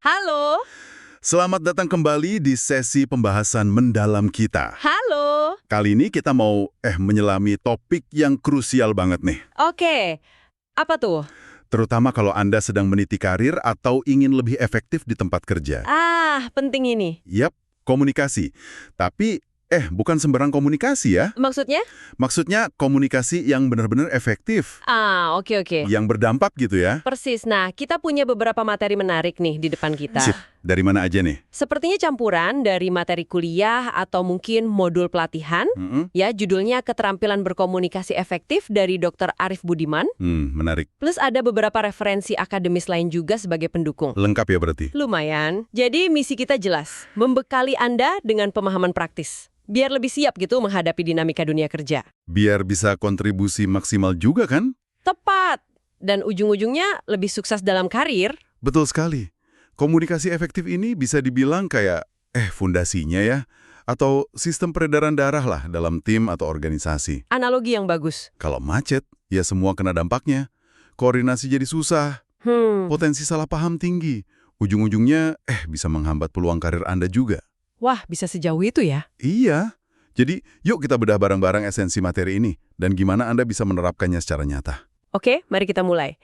Halo, Selamat datang kembali di sesi pembahasan mendalam kita. halo. Kali ini kita mau menyelami topik yang krusial banget nih. Oke, apa tuh? Terutama kalau Anda sedang meniti karir atau ingin lebih efektif di tempat kerja. Penting ini. Yap, komunikasi. Tapi bukan sembarang komunikasi ya. Maksudnya? Maksudnya komunikasi yang benar-benar efektif, Oke. yang berdampak gitu ya. Persis. Nah, kita punya beberapa materi menarik nih di depan kita. Sip, dari mana aja nih? Sepertinya campuran dari materi kuliah atau mungkin modul pelatihan. Ya, judulnya Keterampilan Berkomunikasi Efektif dari Dr. Arif Budiman. Menarik. Plus ada beberapa referensi akademis lain juga sebagai pendukung. Lengkap ya berarti? Lumayan. Jadi misi kita jelas, membekali Anda dengan pemahaman praktis. Biar lebih siap gitu menghadapi dinamika dunia kerja. Biar bisa kontribusi maksimal juga kan? Tepat. Dan ujung-ujungnya lebih sukses dalam karir. Betul sekali. Komunikasi efektif ini bisa dibilang kayak fondasinya ya, atau sistem peredaran darah lah dalam tim atau organisasi. Analogi yang bagus. Kalau macet, ya semua kena dampaknya. Koordinasi jadi susah, potensi salah paham tinggi. Ujung-ujungnya bisa menghambat peluang karir Anda juga. Wah, bisa sejauh itu ya? Iya. Jadi, yuk kita bedah bareng-barang esensi materi ini dan gimana Anda bisa menerapkannya secara nyata. Oke, mari kita mulai.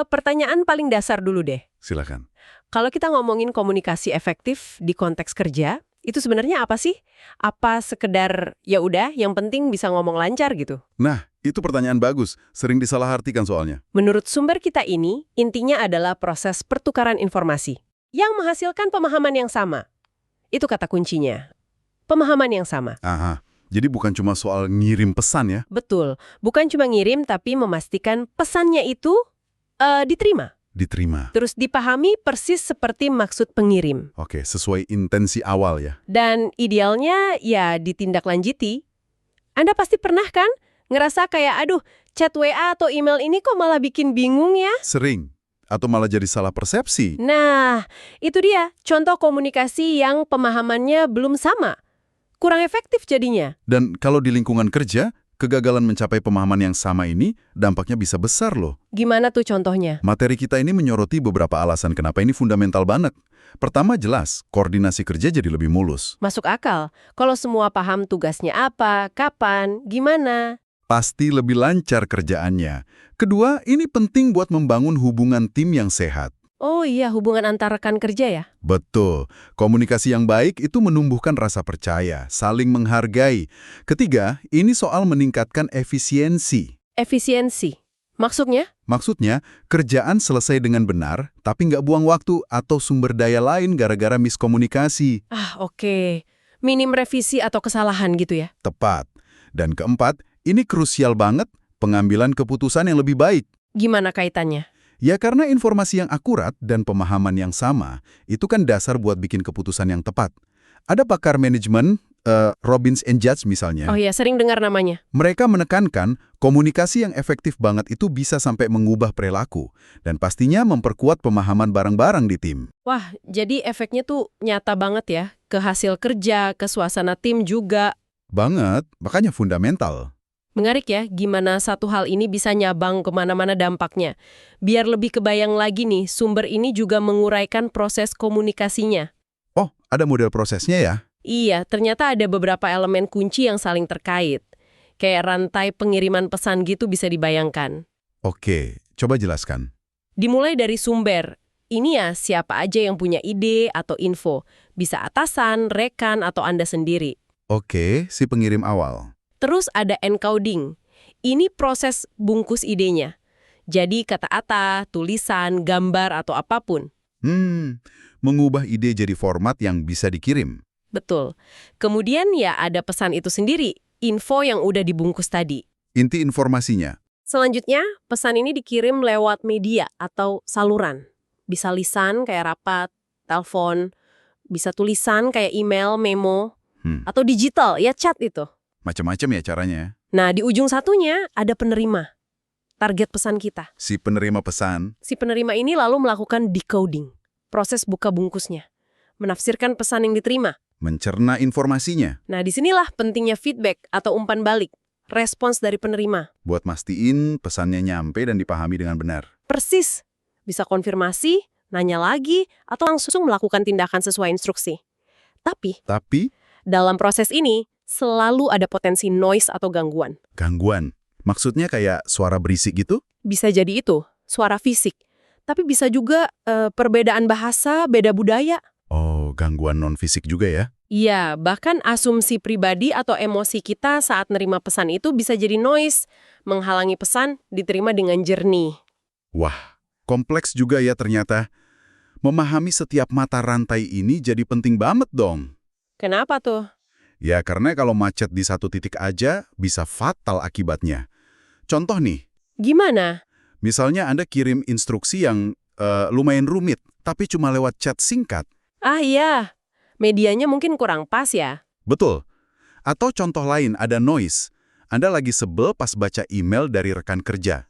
Pertanyaan paling dasar dulu deh. Silakan. Kalau kita ngomongin komunikasi efektif di konteks kerja, itu sebenarnya apa sih? Apa sekedar ya udah, yang penting bisa ngomong lancar gitu? Nah, itu pertanyaan bagus. Sering disalahartikan soalnya. Menurut sumber kita ini, intinya adalah proses pertukaran informasi yang menghasilkan pemahaman yang sama. Itu kata kuncinya. Pemahaman yang sama. Aha. Jadi bukan cuma soal ngirim pesan ya? Betul. Bukan cuma ngirim, tapi memastikan pesannya itu diterima. Diterima. Terus dipahami persis seperti maksud pengirim. Oke, sesuai intensi awal ya. Dan idealnya ya ditindaklanjuti. Anda pasti pernah kan ngerasa kayak, aduh, chat WA atau email ini kok malah bikin bingung ya? Sering. Atau malah jadi salah persepsi. Nah, itu dia contoh komunikasi yang pemahamannya belum sama. Kurang efektif jadinya. Dan kalau di lingkungan kerja, kegagalan mencapai pemahaman yang sama ini dampaknya bisa besar loh. Gimana tuh contohnya? Materi kita ini menyoroti beberapa alasan kenapa ini fundamental banget. Pertama jelas, koordinasi kerja jadi lebih mulus. Masuk akal. Kalau semua paham tugasnya apa, kapan, gimana. Pasti lebih lancar kerjaannya. Kedua, ini penting buat membangun hubungan tim yang sehat. Oh iya, hubungan antar rekan kerja ya? Betul. Komunikasi yang baik itu menumbuhkan rasa percaya, saling menghargai. Ketiga, ini soal meningkatkan efisiensi. Efisiensi. Maksudnya? Maksudnya, kerjaan selesai dengan benar, tapi nggak buang waktu atau sumber daya lain gara-gara miskomunikasi. Oke. Minim revisi atau kesalahan gitu ya? Tepat. Dan keempat, ini krusial banget, pengambilan keputusan yang lebih baik. Gimana kaitannya? Ya karena informasi yang akurat dan pemahaman yang sama, itu kan dasar buat bikin keputusan yang tepat. Ada pakar manajemen, Robbins and Judge misalnya. Oh iya, sering dengar namanya. Mereka menekankan komunikasi yang efektif banget itu bisa sampai mengubah perilaku dan pastinya memperkuat pemahaman bareng-bareng di tim. Wah, jadi efeknya tuh nyata banget ya. Ke hasil kerja, ke suasana tim juga. Banget, makanya fundamental. Menarik ya, gimana satu hal ini bisa nyabang kemana-mana dampaknya. Biar lebih kebayang lagi nih, sumber ini juga menguraikan proses komunikasinya. Oh, ada model prosesnya ya? Iya, ternyata ada beberapa elemen kunci yang saling terkait. Kayak rantai pengiriman pesan gitu bisa dibayangkan. Oke, coba jelaskan. Dimulai dari sumber. Ini ya siapa aja yang punya ide atau info. Bisa atasan, rekan, atau Anda sendiri. Oke, si pengirim awal. Terus ada encoding. Ini proses bungkus idenya. Jadi kata-kata, tulisan, gambar, atau apapun. Mengubah ide jadi format yang bisa dikirim. Betul. Kemudian ya ada pesan itu sendiri, info yang udah dibungkus tadi. Inti informasinya. Selanjutnya, pesan ini dikirim lewat media atau saluran. Bisa lisan kayak rapat, telepon, bisa tulisan kayak email, memo, atau digital, ya chat itu. Macam-macam ya caranya. Nah, di ujung satunya ada penerima. Target pesan kita. Si penerima pesan. Si penerima ini lalu melakukan decoding. Proses buka bungkusnya. Menafsirkan pesan yang diterima. Mencerna informasinya. Nah, disinilah pentingnya feedback atau umpan balik. respons dari penerima. Buat mastiin pesannya nyampe dan dipahami dengan benar. Persis. Bisa konfirmasi, nanya lagi, atau langsung melakukan tindakan sesuai instruksi. Tapi, dalam proses ini, selalu ada potensi noise atau gangguan. Gangguan? Maksudnya kayak suara berisik gitu? Bisa jadi itu, suara fisik. Tapi bisa juga perbedaan bahasa, beda budaya. Oh, gangguan non-fisik juga ya? Iya, bahkan asumsi pribadi atau emosi kita saat nerima pesan itu bisa jadi noise, menghalangi pesan diterima dengan jernih. Wah, kompleks juga ya ternyata. Memahami setiap mata rantai ini jadi penting banget dong. Kenapa tuh? Ya, karena kalau macet di satu titik aja, bisa fatal akibatnya. Contoh nih. Gimana? Misalnya Anda kirim instruksi yang lumayan rumit, tapi cuma lewat chat singkat. Ah iya, medianya mungkin kurang pas ya. Betul. Atau contoh lain, ada noise. Anda lagi sebel pas baca email dari rekan kerja.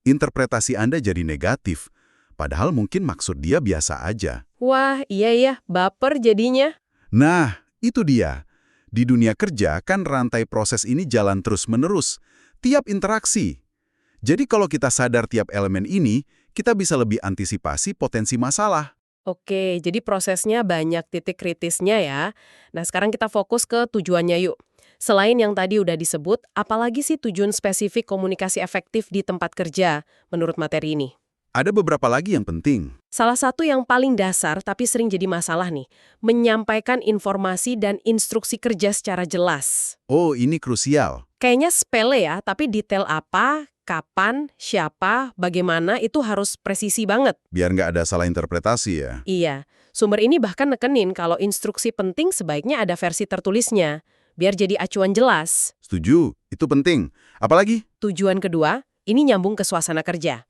Interpretasi Anda jadi negatif. Padahal mungkin maksud dia biasa aja. Wah, iya, baper jadinya. Nah, itu dia. Di dunia kerja kan rantai proses ini jalan terus-menerus. Tiap interaksi. Jadi kalau kita sadar tiap elemen ini, kita bisa lebih antisipasi potensi masalah. Oke, jadi prosesnya banyak titik kritisnya ya. Nah, sekarang kita fokus ke tujuannya yuk. Selain yang tadi udah disebut, apalagi sih tujuan spesifik komunikasi efektif di tempat kerja menurut materi ini? Ada beberapa lagi yang penting. Salah satu yang paling dasar tapi sering jadi masalah nih, menyampaikan informasi dan instruksi kerja secara jelas. Oh, ini krusial. Kayaknya sepele ya, tapi detail apa, kapan, siapa, bagaimana itu harus presisi banget. Biar nggak ada salah interpretasi ya. Iya, sumber ini bahkan nekenin kalau instruksi penting sebaiknya ada versi tertulisnya, biar jadi acuan jelas. Setuju, itu penting. Apalagi? Tujuan kedua, ini nyambung ke suasana kerja.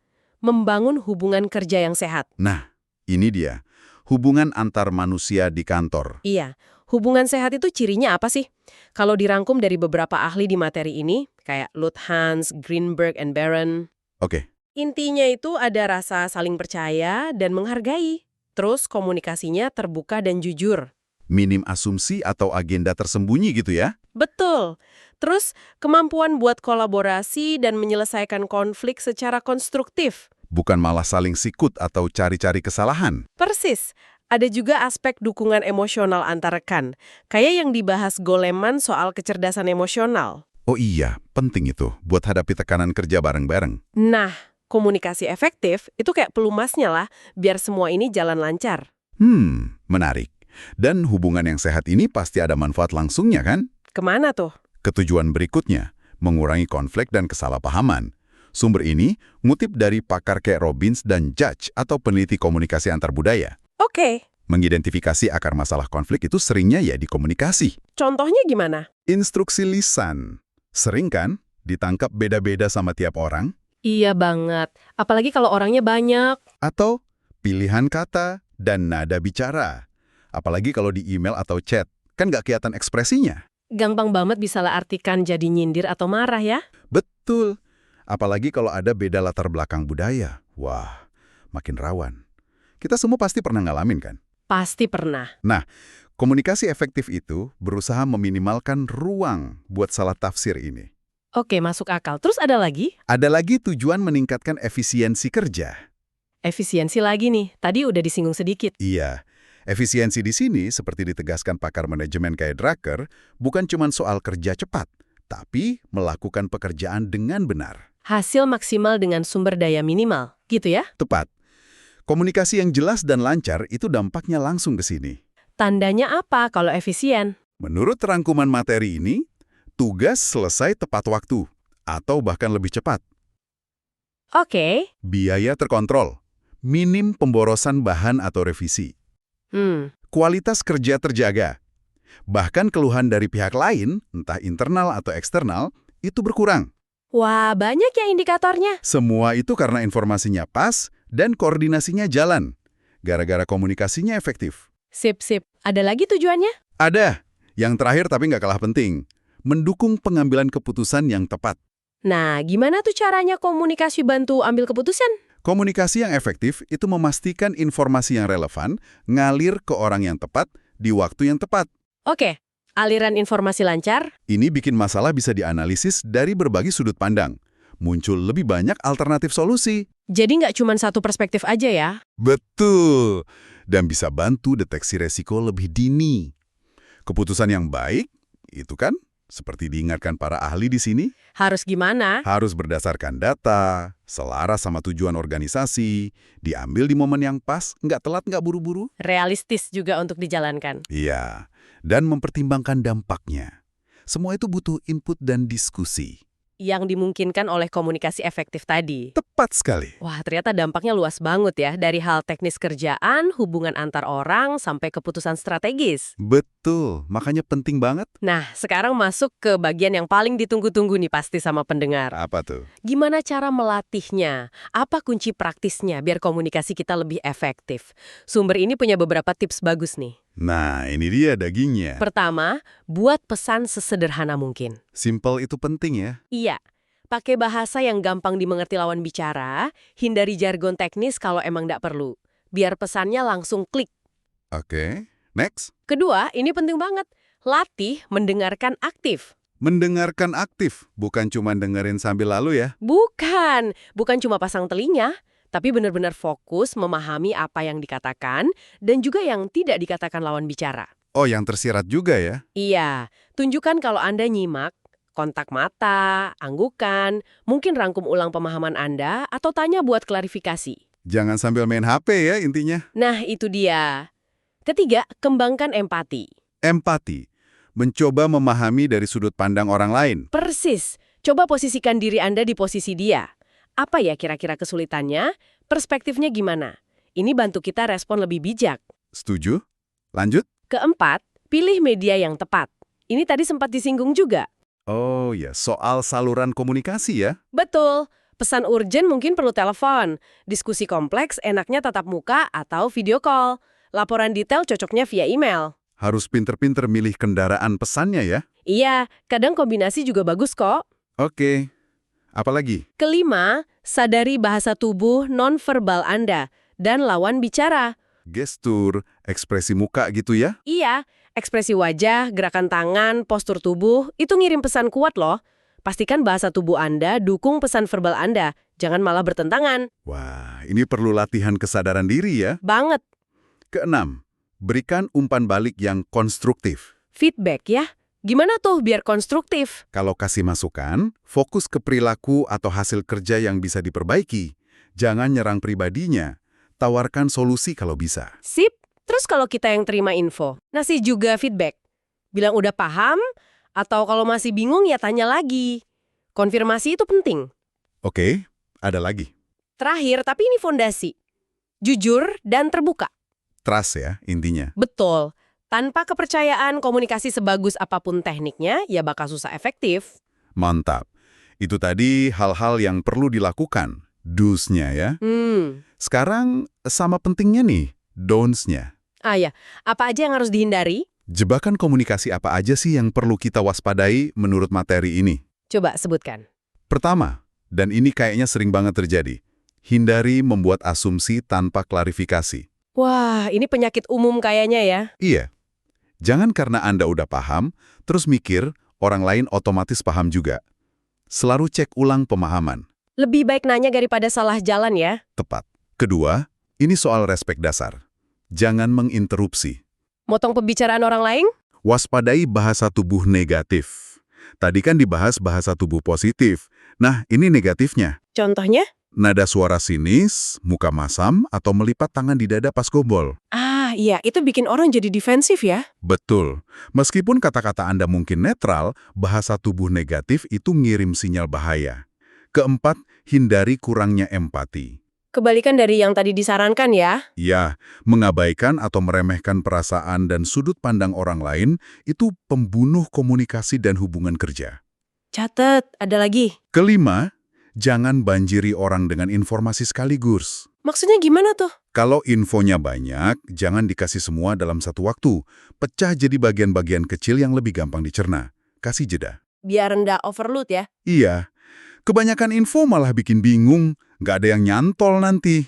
Membangun hubungan kerja yang sehat. Nah, ini dia. Hubungan antar manusia di kantor. Iya, hubungan sehat itu cirinya apa sih? Kalau dirangkum dari beberapa ahli di materi ini, kayak Luthans, Greenberg, and Barron. Oke. Intinya itu ada rasa saling percaya dan menghargai. Terus komunikasinya terbuka dan jujur. Minim asumsi atau agenda tersembunyi gitu ya? Betul. Terus kemampuan buat kolaborasi dan menyelesaikan konflik secara konstruktif. Bukan malah saling sikut atau cari-cari kesalahan. Persis. Ada juga aspek dukungan emosional antar rekan. Kayak yang dibahas Goleman soal kecerdasan emosional. Oh iya, penting itu buat hadapi tekanan kerja bareng-bareng. Nah, komunikasi efektif itu kayak pelumasnya lah, biar semua ini jalan lancar. Menarik. Dan hubungan yang sehat ini pasti ada manfaat langsungnya kan? Kemana tuh? Ketujuan berikutnya, mengurangi konflik dan kesalahpahaman. Sumber ini ngutip dari pakar kayak Robbins dan Judge atau peneliti komunikasi antar budaya. Oke. Mengidentifikasi akar masalah konflik itu seringnya ya di komunikasi. Contohnya gimana? Instruksi lisan. Sering kan ditangkap beda-beda sama tiap orang? Iya banget. Apalagi kalau orangnya banyak. Atau pilihan kata dan nada bicara. Apalagi kalau di email atau chat. Kan nggak kelihatan ekspresinya. Gampang banget bisa lah artikan jadi nyindir atau marah ya. Betul. Apalagi kalau ada beda latar belakang budaya. Wah, makin rawan. Kita semua pasti pernah ngalamin kan? Pasti pernah. Nah, komunikasi efektif itu berusaha meminimalkan ruang buat salah tafsir ini. Oke, masuk akal. Terus ada lagi? Ada lagi tujuan meningkatkan efisiensi kerja. Efisiensi lagi nih. Tadi udah disinggung sedikit. Iya. Efisiensi di sini, seperti ditegaskan pakar manajemen kayak Drucker, bukan cuma soal kerja cepat, tapi melakukan pekerjaan dengan benar. Hasil maksimal dengan sumber daya minimal, gitu ya? Tepat. Komunikasi yang jelas dan lancar itu dampaknya langsung ke sini. Tandanya apa kalau efisien? Menurut rangkuman materi ini, tugas selesai tepat waktu, atau bahkan lebih cepat. Oke. Biaya terkontrol, minim pemborosan bahan atau revisi. Kualitas kerja terjaga. Bahkan keluhan dari pihak lain, entah internal atau eksternal, itu berkurang. Wah, banyak ya indikatornya. Semua itu karena informasinya pas dan koordinasinya jalan. Gara-gara komunikasinya efektif. Sip. Ada lagi tujuannya? Ada. Yang terakhir tapi nggak kalah penting. Mendukung pengambilan keputusan yang tepat. Nah, gimana tuh caranya komunikasi bantu ambil keputusan? Komunikasi yang efektif itu memastikan informasi yang relevan ngalir ke orang yang tepat di waktu yang tepat. Oke, Aliran informasi lancar? Ini bikin masalah bisa dianalisis dari berbagai sudut pandang. Muncul lebih banyak alternatif solusi. Jadi nggak cuma satu perspektif aja ya? Betul. Dan bisa bantu deteksi resiko lebih dini. Keputusan yang baik, itu kan, seperti diingatkan para ahli di sini, Harus gimana? harus berdasarkan data, selaras sama tujuan organisasi, diambil di momen yang pas, nggak telat, nggak buru-buru. Realistis juga untuk dijalankan. Iya, dan mempertimbangkan dampaknya. Semua itu butuh input dan diskusi. Yang dimungkinkan oleh komunikasi efektif tadi. Tepat sekali. Wah, ternyata dampaknya luas banget ya. Dari hal teknis kerjaan, hubungan antar orang, sampai keputusan strategis. Betul, makanya penting banget. Nah, sekarang masuk ke bagian yang paling ditunggu-tunggu nih pasti sama pendengar. Apa tuh? Gimana cara melatihnya? Apa kunci praktisnya biar komunikasi kita lebih efektif? Sumber ini punya beberapa tips bagus nih. Nah, ini dia dagingnya. Pertama, buat pesan sesederhana mungkin. Simple itu penting ya. Iya, pakai bahasa yang gampang dimengerti lawan bicara, hindari jargon teknis kalau emang nggak perlu. Biar pesannya langsung klik. Oke, next. Kedua, ini penting banget. Latih mendengarkan aktif. Mendengarkan aktif, bukan cuma dengerin sambil lalu ya. Bukan cuma pasang telinga, tapi benar-benar fokus memahami apa yang dikatakan dan juga yang tidak dikatakan lawan bicara. Oh, yang tersirat juga ya. Iya, tunjukkan kalau Anda nyimak, kontak mata, anggukan, mungkin rangkum ulang pemahaman Anda atau tanya buat klarifikasi. Jangan sambil main HP ya intinya. Nah, itu dia. Ketiga, kembangkan empati. Empati, mencoba memahami dari sudut pandang orang lain. Persis. Coba posisikan diri Anda di posisi dia. Apa ya kira-kira kesulitannya? Perspektifnya gimana? Ini bantu kita respon lebih bijak. Setuju? Lanjut? Keempat, pilih media yang tepat. Ini tadi sempat disinggung juga. Oh ya, soal saluran komunikasi ya. Betul. Pesan urgent mungkin perlu telepon. Diskusi kompleks enaknya tatap muka atau video call. Laporan detail cocoknya via email. Harus pinter-pinter milih kendaraan pesannya ya. Iya, kadang kombinasi juga bagus kok. Oke. Apalagi? Kelima, sadari bahasa tubuh nonverbal Anda dan lawan bicara. Gestur, ekspresi muka gitu ya. Iya, ekspresi wajah, gerakan tangan, postur tubuh, itu ngirim pesan kuat loh. Pastikan bahasa tubuh Anda dukung pesan verbal Anda, jangan malah bertentangan. Wah, ini perlu latihan kesadaran diri ya. Banget. Keenam, berikan umpan balik yang konstruktif. Feedback ya. Gimana tuh biar konstruktif? Kalau kasih masukan, fokus ke perilaku atau hasil kerja yang bisa diperbaiki. Jangan nyerang pribadinya. Tawarkan solusi kalau bisa. Sip. Terus kalau kita yang terima info, ngasih juga feedback. Bilang udah paham, atau kalau masih bingung ya tanya lagi. Konfirmasi itu penting. Oke, ada lagi. Terakhir, tapi ini fondasi. Jujur dan terbuka. Trust ya, intinya. Betul. Tanpa kepercayaan komunikasi sebagus apapun tekniknya, ya bakal susah efektif. Mantap. Itu tadi hal-hal yang perlu dilakukan. Do's-nya ya. Sekarang sama pentingnya nih, don'ts-nya. Ya, apa aja yang harus dihindari? Jebakan komunikasi apa aja sih yang perlu kita waspadai menurut materi ini? Coba sebutkan. Pertama, dan ini kayaknya sering banget terjadi, hindari membuat asumsi tanpa klarifikasi. Wah, ini penyakit umum kayaknya ya. Iya. Jangan karena Anda udah paham, terus mikir orang lain otomatis paham juga. Selalu cek ulang pemahaman. Lebih baik nanya daripada salah jalan ya. Tepat. Kedua, ini soal respek dasar. Jangan menginterupsi. Motong pembicaraan orang lain? Waspadai bahasa tubuh negatif. Tadi kan dibahas bahasa tubuh positif. Nah, ini negatifnya. Contohnya? Nada suara sinis, muka masam, atau melipat tangan di dada pas gombol. Iya, itu bikin orang jadi defensif ya. Betul. Meskipun kata-kata Anda mungkin netral, bahasa tubuh negatif itu ngirim sinyal bahaya. Keempat, hindari kurangnya empati. Kebalikan dari yang tadi disarankan ya. Ya, mengabaikan atau meremehkan perasaan dan sudut pandang orang lain itu pembunuh komunikasi dan hubungan kerja. Catet, ada lagi. Kelima, jangan banjiri orang dengan informasi sekaligus. Maksudnya gimana tuh? Kalau infonya banyak, jangan dikasih semua dalam satu waktu. Pecah jadi bagian-bagian kecil yang lebih gampang dicerna. Kasih jeda. Biar rendah overload ya. Iya, kebanyakan info malah bikin bingung, nggak ada yang nyantol nanti.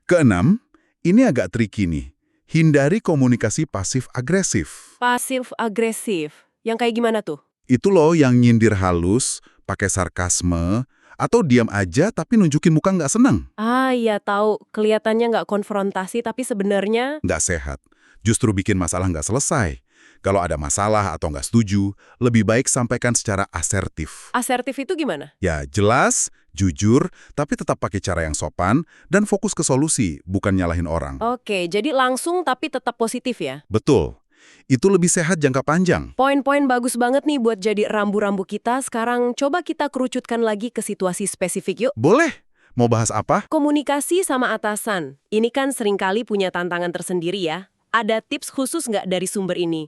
Keenam, ini agak tricky nih. Hindari komunikasi pasif-agresif. Pasif-agresif. Yang kayak gimana tuh? Itu loh yang nyindir halus, pakai sarkasme, atau diam aja tapi nunjukin muka nggak senang. Ah, iya tahu. Kelihatannya nggak konfrontasi, tapi sebenarnya... Nggak sehat. Justru bikin masalah nggak selesai. Kalau ada masalah atau nggak setuju, lebih baik sampaikan secara asertif. Asertif itu gimana? Ya, jelas, jujur, tapi tetap pakai cara yang sopan dan fokus ke solusi, bukan nyalahin orang. Oke, jadi langsung tapi tetap positif ya? Betul. Itu lebih sehat jangka panjang. Poin-poin bagus banget nih buat jadi rambu-rambu kita. Sekarang coba kita kerucutkan lagi ke situasi spesifik yuk. Boleh? Mau bahas apa? Komunikasi sama atasan. Ini kan seringkali punya tantangan tersendiri ya. Ada tips khusus nggak dari sumber ini?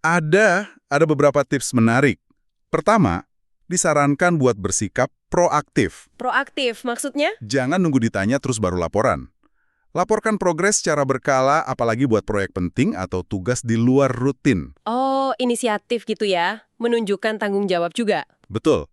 Ada beberapa tips menarik. Pertama, disarankan buat bersikap proaktif. Proaktif, maksudnya? Jangan nunggu ditanya terus baru laporan. Laporkan progres secara berkala, apalagi buat proyek penting atau tugas di luar rutin. Oh, inisiatif gitu ya. Menunjukkan tanggung jawab juga. Betul.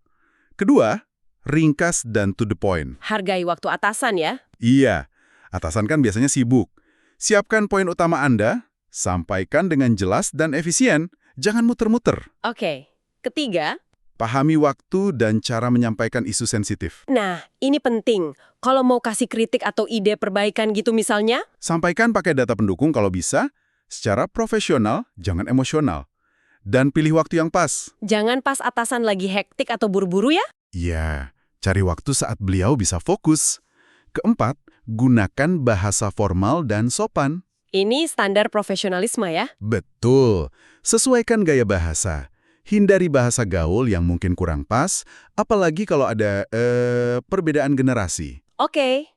Kedua, ringkas dan to the point. Hargai waktu atasan ya. Iya, atasan kan biasanya sibuk. Siapkan poin utama Anda, sampaikan dengan jelas dan efisien, jangan muter-muter. Oke. Ketiga, Pahami waktu dan cara menyampaikan isu sensitif. nah, ini penting. Kalau mau kasih kritik atau ide perbaikan gitu misalnya, Sampaikan pakai data pendukung kalau bisa, secara profesional, jangan emosional. Dan pilih waktu yang pas. jangan pas atasan lagi hektik atau buru-buru ya. Iya, cari waktu saat beliau bisa fokus. Keempat, gunakan bahasa formal dan sopan. Ini standar profesionalisme ya. Betul, sesuaikan gaya bahasa. Hindari bahasa gaul yang mungkin kurang pas, apalagi kalau ada perbedaan generasi. Oke.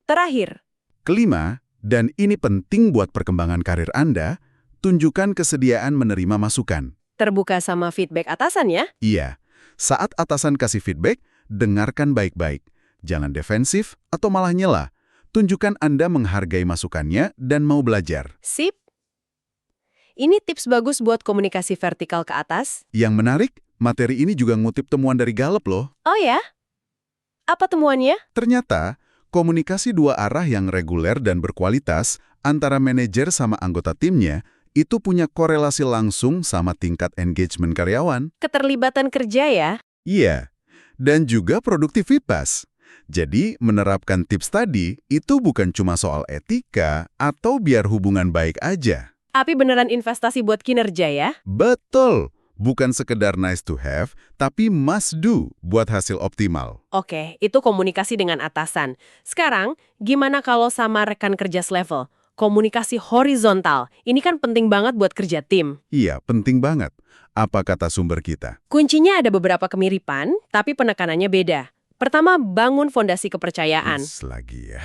Terakhir, Kelima, dan ini penting buat perkembangan karir Anda, tunjukkan kesediaan menerima masukan. terbuka sama feedback atasan ya. Iya, saat atasan kasih feedback, dengarkan baik-baik. Jangan defensif atau malah nyela. Tunjukkan Anda menghargai masukannya dan mau belajar. Sip. Ini tips bagus buat komunikasi vertikal ke atas. Yang menarik, materi ini juga ngutip temuan dari Gallup loh. Oh ya? Apa temuannya? Ternyata, komunikasi dua arah yang reguler dan berkualitas antara manajer sama anggota timnya itu punya korelasi langsung sama tingkat engagement karyawan. Keterlibatan kerja ya. Iya, dan juga produktivitas. Jadi, menerapkan tips tadi itu bukan cuma soal etika atau biar hubungan baik aja. Tapi beneran investasi buat kinerja ya. Betul, bukan sekedar nice to have, tapi must do buat hasil optimal. Oke, itu komunikasi dengan atasan. Sekarang, gimana kalau sama rekan kerja selevel? Komunikasi horizontal. Ini kan penting banget buat kerja tim. Iya, penting banget. Apa kata sumber kita? Kuncinya ada beberapa kemiripan, tapi penekanannya beda. Pertama, bangun fondasi kepercayaan. Lagi ya.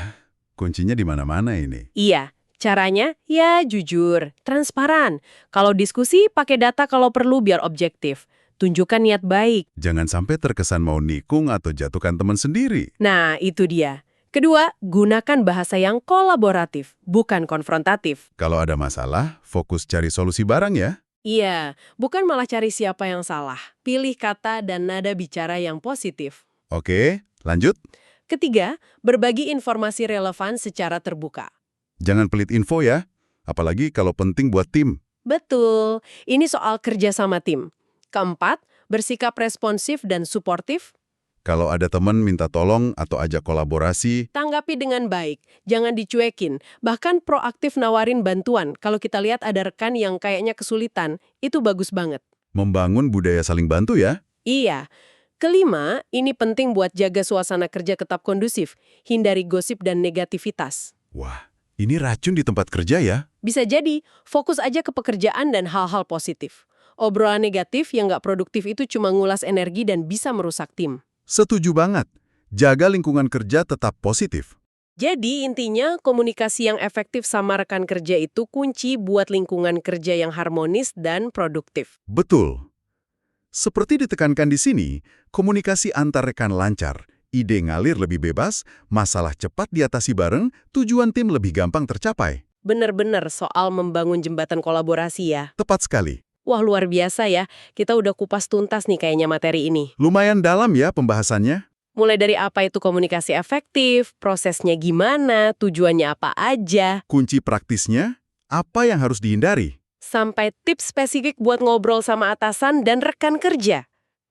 Kuncinya di mana-mana ini. Iya, caranya ya jujur, transparan. Kalau diskusi, pakai data kalau perlu biar objektif. Tunjukkan niat baik. Jangan sampai terkesan mau nikung atau jatuhkan teman sendiri. Nah, itu dia. Kedua, gunakan bahasa yang kolaboratif, bukan konfrontatif. Kalau ada masalah, fokus cari solusi bareng ya. Iya, bukan malah cari siapa yang salah. Pilih kata dan nada bicara yang positif. Oke, lanjut. Ketiga, berbagi informasi relevan secara terbuka. Jangan pelit info ya, apalagi kalau penting buat tim. Betul, ini soal kerja sama tim. Keempat, bersikap responsif dan suportif. Kalau ada teman minta tolong atau ajak kolaborasi, Tanggapi dengan baik, jangan dicuekin. Bahkan proaktif nawarin bantuan. Kalau kita lihat ada rekan yang kayaknya kesulitan, itu bagus banget. membangun budaya saling bantu ya. Iya. Kelima, ini penting buat jaga suasana kerja tetap kondusif. Hindari gosip dan negativitas. Wah, ini racun di tempat kerja ya. Bisa jadi, fokus aja ke pekerjaan dan hal-hal positif. Obrolan negatif yang nggak produktif itu cuma ngulas energi dan bisa merusak tim. Setuju banget. Jaga lingkungan kerja tetap positif. Jadi intinya komunikasi yang efektif sama rekan kerja itu kunci buat lingkungan kerja yang harmonis dan produktif. Betul. Seperti ditekankan di sini, komunikasi antar rekan lancar, ide ngalir lebih bebas, masalah cepat diatasi bareng, tujuan tim lebih gampang tercapai. Bener-bener soal membangun jembatan kolaborasi ya. Tepat sekali. Wah, luar biasa ya. Kita udah kupas tuntas nih kayaknya materi ini. Lumayan dalam ya pembahasannya. Mulai dari apa itu komunikasi efektif, prosesnya gimana, tujuannya apa aja, Kunci praktisnya, apa yang harus dihindari? sampai tips spesifik buat ngobrol sama atasan dan rekan kerja.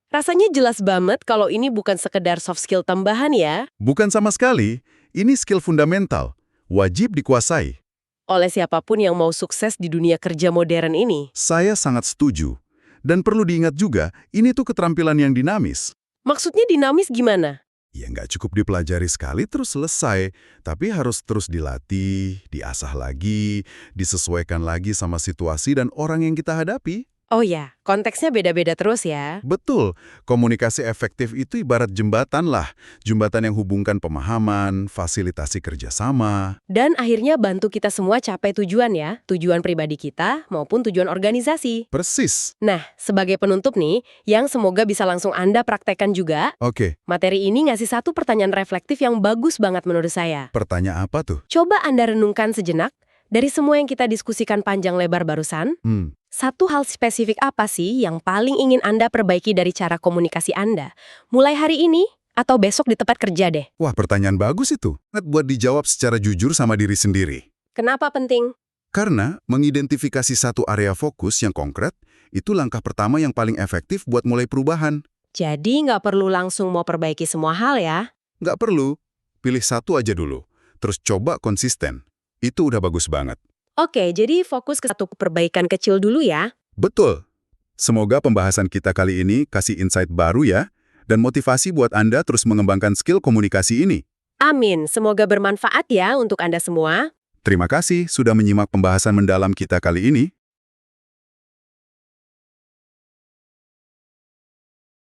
Rasanya jelas banget kalau ini bukan sekedar soft skill tambahan ya, Bukan sama sekali, ini skill fundamental, wajib dikuasai. oleh siapapun yang mau sukses di dunia kerja modern ini. Saya sangat setuju. Dan perlu diingat juga, ini tuh keterampilan yang dinamis. Maksudnya dinamis gimana? Ya nggak cukup dipelajari sekali terus selesai, tapi harus terus dilatih, diasah lagi, disesuaikan lagi sama situasi dan orang yang kita hadapi. Oh ya, konteksnya beda-beda terus ya. Betul, komunikasi efektif itu ibarat jembatan lah. Jembatan yang hubungkan pemahaman, fasilitasi kerjasama. Dan akhirnya bantu kita semua capai tujuan ya, tujuan pribadi kita maupun tujuan organisasi. Persis. Nah, sebagai penutup nih, yang semoga bisa langsung Anda praktekkan juga, Oke, materi ini ngasih satu pertanyaan reflektif yang bagus banget menurut saya. pertanyaan apa tuh? Coba Anda renungkan sejenak, dari semua yang kita diskusikan panjang lebar barusan, satu hal spesifik apa sih yang paling ingin Anda perbaiki dari cara komunikasi Anda? Mulai hari ini atau besok di tempat kerja deh. Wah, pertanyaan bagus itu. Buat dijawab secara jujur sama diri sendiri. Kenapa penting? Karena mengidentifikasi satu area fokus yang konkret, itu langkah pertama yang paling efektif buat mulai perubahan. Jadi nggak perlu langsung mau perbaiki semua hal ya. Nggak perlu, pilih satu aja dulu. Terus coba konsisten. Itu udah bagus banget. Oke, jadi fokus ke satu perbaikan kecil dulu ya. Betul. Semoga pembahasan kita kali ini kasih insight baru ya, dan motivasi buat Anda terus mengembangkan skill komunikasi ini. Amin, semoga bermanfaat ya untuk Anda semua. Terima kasih sudah menyimak pembahasan mendalam kita kali ini.